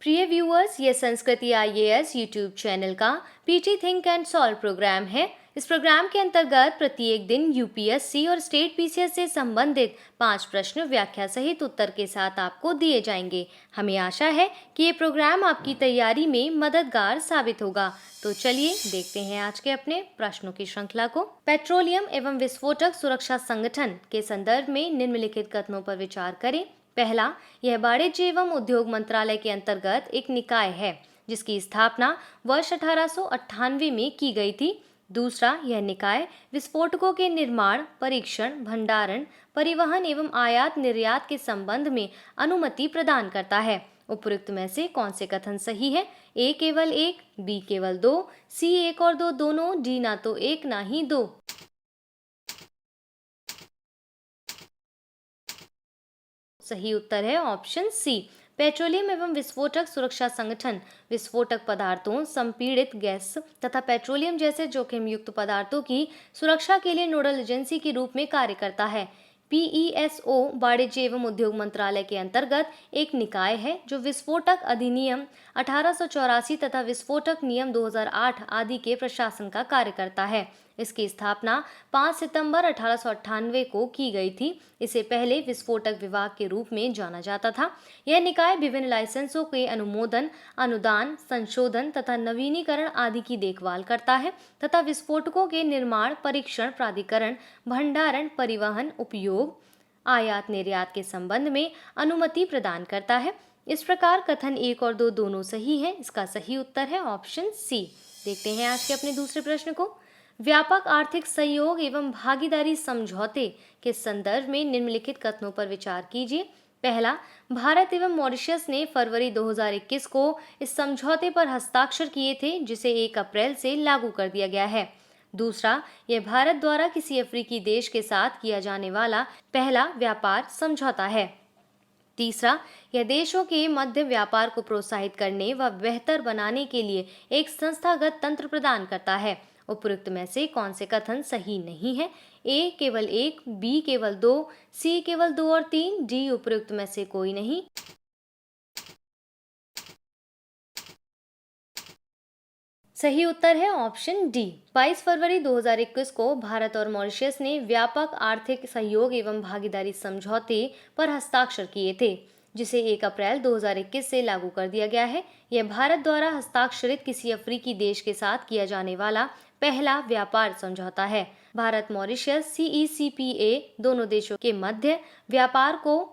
प्रिय व्यूअर्स, ये Sanskriti IAS YouTube channel का PT think and solve program है। इस प्रोग्राम के अंतर्गत प्रत्येक दिन यूपीएससी और स्टेट पीसीएस से संबंधित 5 प्रश्न व्याख्या सहित उत्तर के साथ आपको दिए जाएंगे। हमें आशा है कि ये प्रोग्राम आपकी तैयारी में मददगार साबित होगा। तो चलिए देखते हैं आज के अपने प्रश्नों की श्रृंखला को। पेट्रोलियम एवं विस्फोटक सुरक्षा संगठन के संदर्भ में निम्नलिखित कथनों पर विचार करें। पहला, यह वाणिज्य एवं उद्योग मंत्रालय के अंतर्गत एक निकाय है जिसकी स्थापना वर्ष 1898 में की गई थी। दूसरा, यह निकाय विस्फोटकों के निर्माण, परीक्षण, भंडारण, परिवहन एवं आयात निर्यात के संबंध में अनुमति प्रदान करता है। उपयुक्त में से कौन से कथन सही है? ए केवल एक, बी केवल दो, सी एक और दो दोनों, डी ना तो एक ना ही दो। सही उत्तर है ऑप्शन सी। पेट्रोलियम एवं विस्फोटक सुरक्षा संगठन विस्फोटक पदार्थों, संपीड़ित गैस तथा पेट्रोलियम जैसे जोखिम युक्त पदार्थों की सुरक्षा के लिए नोडल एजेंसी के रूप में कार्य करता है। पीईएसओ वाणिज्य एवं उद्योग मंत्रालय के अंतर्गत एक निकाय है जो विस्फोटक अधिनियम 1884 तथा विस्फोटक नियम 2008 आदि के प्रशासन का कार्य करता है। इसकी स्थापना 5 सितंबर 1898 को की गई थी। इसे पहले विस्फोटक विभाग के रूप में जाना जाता था। यह निकाय विभिन्न लाइसेंसों के अनुमोदन, अनुदान, संशोधन तथा नवीनीकरण आदि की देखभाल करता है तथा विस्फोटकों के निर्माण, परीक्षण, प्राधिकरण, भंडारण, परिवहन, उपयोग, आयात निर्यात के संबंध में अनुमति प्रदान करता है। इस प्रकार कथन 1 और 2 दोनों सही है। इसका सही उत्तर है ऑप्शन सी। देखते हैं आज के अपने दूसरे प्रश्न को। व्यापक आर्थिक सहयोग एवं भागीदारी समझौते के संदर्भ में निम्नलिखित कथनों पर विचार कीजिए। पहला, भारत एवं मॉरिशस ने फरवरी 2021 को इस समझौते पर हस्ताक्षर किए थे जिसे 1 अप्रैल से लागू कर दिया गया है। दूसरा, यह भारत द्वारा किसी अफ्रीकी देश के साथ किया जाने वाला पहला व्यापार समझौता है। तीसरा, यह देशों के मध्य व्यापार को प्रोत्साहित करने व बेहतर बनाने के लिए एक संस्थागत तंत्र प्रदान करता है। उपयुक्त में से कौन से कथन सही नहीं है? ए केवल एक, बी केवल दो, सी केवल 2 और 3, डी उपयुक्त में से कोई नहीं। सही उत्तर है ऑप्शन डी। 22 फरवरी 2021 को भारत और मॉरिशस ने व्यापक आर्थिक सहयोग एवं भागीदारी समझौते पर हस्ताक्षर किए थे जिसे 1 अप्रैल 2021 से लागू कर दिया गया है। यह भारत द्वारा हस्ताक्षरित किसी अफ्रीकी देश के साथ किया जाने वाला पहला व्यापार समझौता है। भारत मॉरिशस सीईसीपीए दोनों देशों के मध्य व्यापार को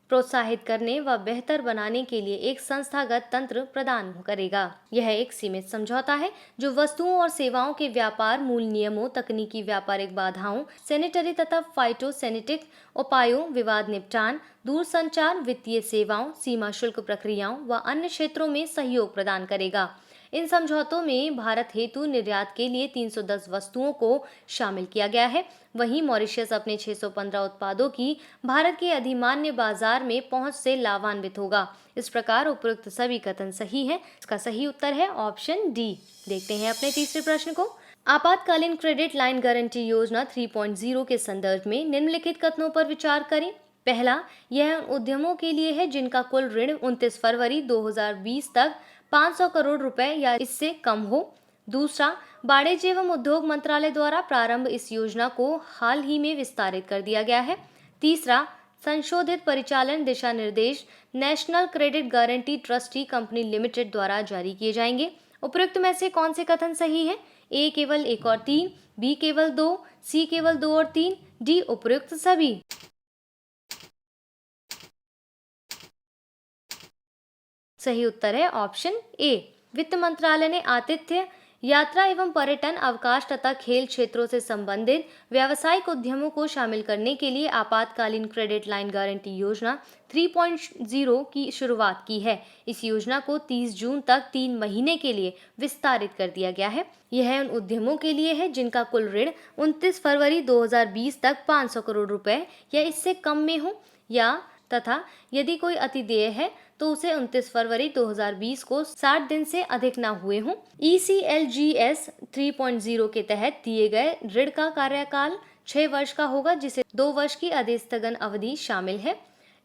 प्रोत्साहित करने व बेहतर बनाने के लिए एक संस्थागत तंत्र प्रदान करेगा। यह एक सीमित समझौता है जो वस्तुओं और सेवाओं के व्यापार, मूल नियमों, तकनीकी व्यापारिक बाधाओं, सैनिटरी तथा फाइटोसैनिटिक उपायों, विवाद निपटान, दूरसंचार, वित्तीय सेवाओं, सीमा शुल्क प्रक्रियाओं व अन्य क्षेत्रों में सहयोग प्रदान करेगा। इन समझौतों में भारत हेतु निर्यात के लिए 310 वस्तुओं को शामिल किया गया है। वहीं मॉरिशस अपने 615 उत्पादों की भारत के अधिमान्य बाजार में पहुंच से लाभान्वित होगा। इस प्रकार उपयुक्त सभी कथन सही हैं। इसका सही उत्तर है ऑप्शन डी। देखते हैं अपने तीसरे प्रश्न को। आपातकालीन क्रेडिट लाइन गारंटी योजना 3.0 के संदर्भ में निम्नलिखित कथनों पर विचार करें। पहला, यह उन उद्यमों के लिए है जिनका कुल ऋण 29 फरवरी 2020 तक 500 करोड़ रुपए या इससे कम हो। दूसरा, वाणिज्य एवं उद्योग मंत्रालय द्वारा प्रारंभ इस योजना को हाल ही में विस्तारित कर दिया गया है। तीसरा, संशोधित परिचालन दिशा निर्देश national credit guarantee trustee company limited द्वारा जारी किए जाएंगे। उपयुक्त में से कौन से कथन सही है? ए केवल 1 और 3, बी केवल 2, सी केवल 2 और 3, डी उपयुक्त सभी। सही उत्तर है ऑप्शन ए। वित्त मंत्रालय ने आतिथ्य, यात्रा एवं पर्यटन, अवकाश तथा खेल क्षेत्रों से संबंधित व्यावसायिक उद्यमों को शामिल करने के लिए आपातकालीन क्रेडिट लाइन गारंटी योजना 3.0 की शुरुआत की है। इस योजना को 30 जून तक 3 महीने के लिए विस्तारित कर दिया गया है। यह उन उद्यमों के लिए है जिनका कुल ऋण 29 फरवरी 2020 तक 500 करोड़ रुपए या इससे कम में हो या तथा यदि कोई अतिदेय है तो उसे 29 फरवरी 2020 को 60 दिन से अधिक न हुए हों। ECLGS 3.0 के तहत दिए गए ऋण का कार्यकाल 6 वर्ष का होगा जिसे 2 वर्ष की अधिस्थगन अवधि शामिल है।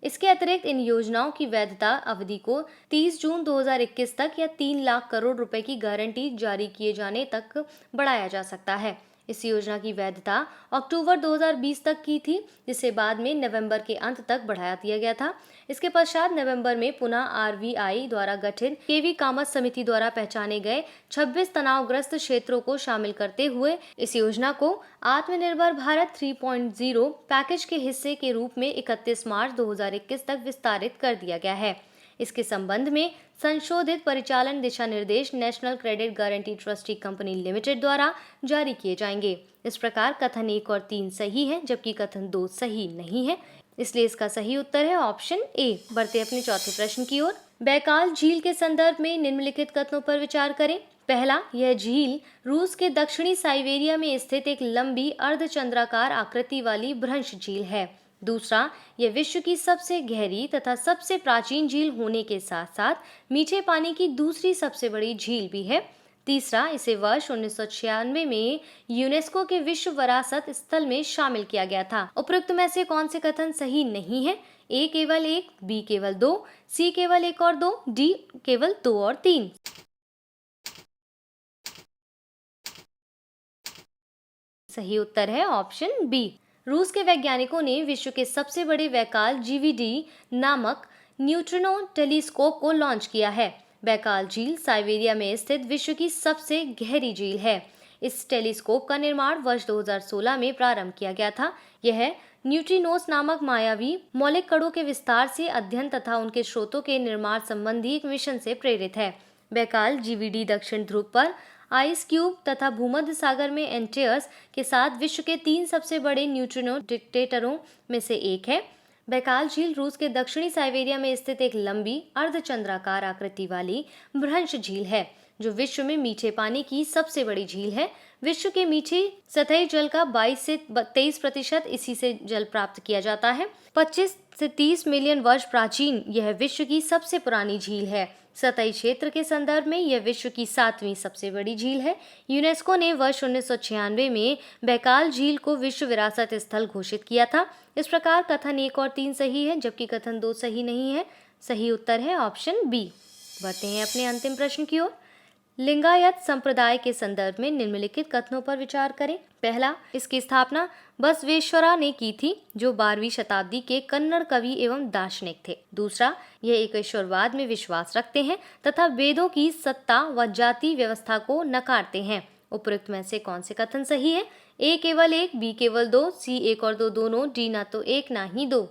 इसके अतिरिक्त इन योजनाओं की वैधता अवधि को 30 जून 2021 तक या 3 लाख करोड़ रुपए की गारंटी जारी किए जाने तक बढ़ाया जा सकता है। इस योजना की वैधता अक्टूबर 2020 तक की थी, जिसे बाद में नवंबर के अंत तक बढ़ा दिया गया था। इसके पश्चात नवंबर में पुनः आरबीआई द्वारा गठित केवी कामत समिति द्वारा पहचाने गए 26 तनावग्रस्त क्षेत्रों को शामिल करते हुए इस योजना को आत्मनिर्भर भारत 3.0 पैकेज के हिस्से के रूप में 31 मार्च 2021 तक विस्तारित कर दिया गया है। इसके संबंध में संशोधित परिचालन दिशा निर्देश national credit guarantee trustee company limited द्वारा जारी किए जाएंगे। इस प्रकार कथन 1 और 3 सही है, जबकि कथन 2 सही नहीं है, इसलिए इसका सही उत्तर है ऑप्शन ए। बढ़ते अपने चौथे प्रश्न की ओर। बैकाल झील के संदर्भ में निम्नलिखित कथनों पर विचार करें। पहला, यह झील रूस के दक्षिणी साइबेरिया में स्थित एक लंबी अर्धचंद्राकार आकृति वाली भ्रंश झील है। दूसरा, यह विश्व की सबसे गहरी तथा सबसे प्राचीन झील होने के साथ साथ मीठे पानी की दूसरी सबसे बड़ी झील भी है। तीसरा, इसे वर्ष 1996 में यूनेस्को के विश्व विरासत स्थल में शामिल किया गया था। उपरोक्त में से कौन से कथन सही नहीं है? ए केवल 1, बी केवल 2, सी केवल 1 और 2, डी केवल 2 और 3। सही उत्तर है ऑप्शन बी। रूस के वैज्ञानिकों ने विश्व के सबसे बड़े बैकाल जीवीडी नामक न्यूट्रिनो टेलीस्कोप को लॉन्च किया है। बैकाल झील साइबेरिया में स्थित विश्व की सबसे गहरी झील है। इस टेलीस्कोप का निर्माण वर्ष 2016 में प्रारंभ किया गया था। यह न्यूट्रिनोस नामक मायावी मौलिक कणों के विस्तार से अध्ययन तथा उनके स्रोतों के निर्माण संबंधी एक मिशन से प्रेरित है। बैकाल जीवीडी दक्षिण ध्रुव पर आइस क्यूब तथा भूमध्य सागर में एंटेयर्स के साथ विश्व के 3 सबसे बड़े न्यूट्रिनो डिटेक्टरों में से एक है। बैकाल झील रूस के दक्षिणी साइबेरिया में स्थित एक लंबी अर्धचंद्राकार आकृति वाली भ्रंश झील है, जो विश्व में मीठे पानी की सबसे बड़ी झील है। विश्व के मीठे सतही जल का 22 से 23% इसी से जल प्राप्त किया जाता है। 25 से 30 मिलियन वर्ष प्राचीन यह विश्व की सबसे पुरानी झील है। सतही क्षेत्र के संदर्भ में यह विश्व की 7वीं सबसे बड़ी झील है। यूनेस्को ने वर्ष 1996 में बैकाल झील को विश्व विरासत स्थल घोषित किया था। इस प्रकार कथन 1 और 3 सही है, जबकि कथन 2 सही नहीं है। सही उत्तर है ऑप्शन बी। बढ़ते हैं अपने अंतिम प्रश्न की ओर। लिंगायत संप्रदाय के संदर्भ में निम्नलिखित कथनों पर विचार करें। पहला, इसकी स्थापना बसवेश्वरा ने की थी, जो 12वीं शताब्दी के कन्नड़ कवि एवं दार्शनिक थे। दूसरा, यह एकेश्वरवाद में विश्वास रखते हैं तथा वेदों की सत्ता व जाति व्यवस्था को नकारते हैं। उपरोक्त में से कौन से कथन सही है? ए केवल 1, बी केवल 2, सी 1 और 2 दोनों, डी ना तो 1 ना ही 2।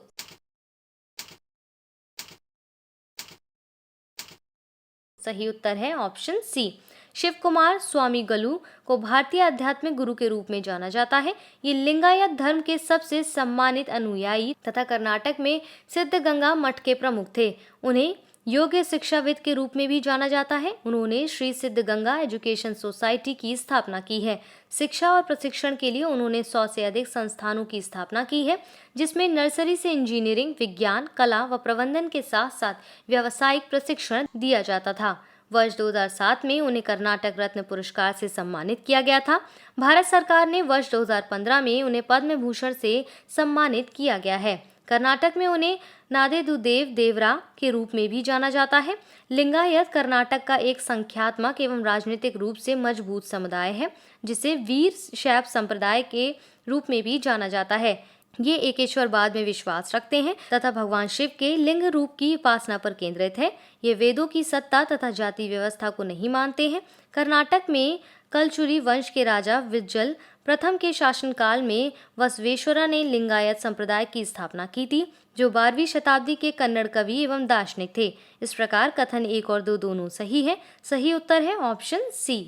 सही उत्तर है ऑप्शन सी। शिव कुमार स्वामी गलू को भारतीय आध्यात्मिक गुरु के रूप में जाना जाता है। ये लिंगायत धर्म के सबसे सम्मानित अनुयायी तथा कर्नाटक में सिद्धगंगा मठ के प्रमुख थे। उन्हें योग्य शिक्षाविद के रूप में भी जाना जाता है। उन्होंने श्री सिद्धगंगा एजुकेशन सोसाइटी की स्थापना की है। शिक्षा और प्रशिक्षण के लिए उन्होंने 100 से अधिक संस्थानों की स्थापना की है, जिसमें नर्सरी से इंजीनियरिंग, विज्ञान, कला व प्रबंधन के साथ साथ व्यावसायिक प्रशिक्षण दिया जाता था। वर्ष 2007 में उन्हें कर्नाटक रत्न पुरस्कार से सम्मानित किया गया था। भारत सरकार ने वर्ष 2015 में उन्हें पद्म भूषण से सम्मानित किया गया है। कर्नाटक में उन्हें नादेदुदेव देवरा के रूप में भी जाना जाता है। लिंगायत कर्नाटक का एक संख्यात्मक एवं राजनीतिक रूप से मजबूत समुदाय है, जिसे वीर शैव संप्रदाय के रूप में भी जाना जाता है। ये एकेश्वरवाद में विश्वास रखते हैं तथा भगवान शिव के लिंग रूप की उपासना पर केंद्रित है। ये वेदों की सत्ता तथा जाति व्यवस्था को नहीं मानते हैं। कर्नाटक में कलचुरी वंश के राजा विज्जल प्रथम के शासनकाल में बसवेश्वरा ने लिंगायत संप्रदाय की स्थापना की थी, जो 12वीं शताब्दी के कन्नड़ कवि एवं दार्शनिक थे। इस प्रकार कथन 1 और 2 दोनों सही है। सही उत्तर है ऑप्शन सी।